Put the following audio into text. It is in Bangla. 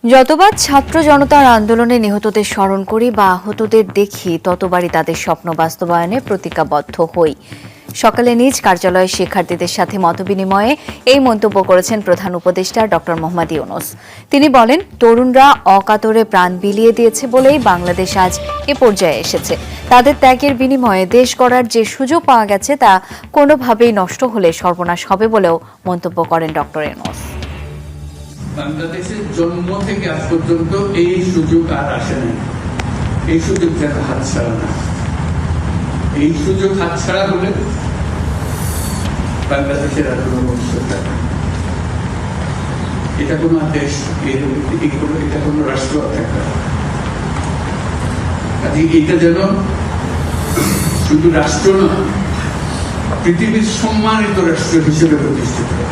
যতবার ছাত্র জনতার আন্দোলনে নিহতদের স্মরণ করি বা আহতদের দেখি ততবারই তাদের স্বপ্ন বাস্তবায়নে প্রতিজ্ঞাবদ্ধ হই। সকালে নিজ কার্যালয়ে শিক্ষার্থীদের সাথে মতবিনিময়ে এই মন্তব্য করেছেন প্রধান উপদেষ্টা ডক্টর মোহাম্মদ ইউনূস। তিনি বলেন, তরুণরা অকাতরে প্রাণ বিলিয়ে দিয়েছে বলেই বাংলাদেশ আজ এ পর্যায়ে এসেছে। তাদের ত্যাগের বিনিময়ে দেশ গড়ার যে সুযোগ পাওয়া গেছে তা কোনোভাবেই নষ্ট হলে সর্বনাশ হবে বলেও মন্তব্য করেন ডক্টর ইউনূস। বাংলাদেশের জন্ম থেকে আজ পর্যন্ত এই সুযোগ আর আসে না। এই সুযোগ যেন হাতছাড়া না। এই সুযোগ হাতছাড়া হলে বাংলাদেশের আর কোনো ভবিষ্যৎ থাকে। এটা কোনো দেশ, এটা কোনো রাষ্ট্র থাকে না। এটা যেন শুধু রাষ্ট্র নয়, পৃথিবীর সম্মানিত রাষ্ট্র হিসেবে প্রতিষ্ঠিত হয়।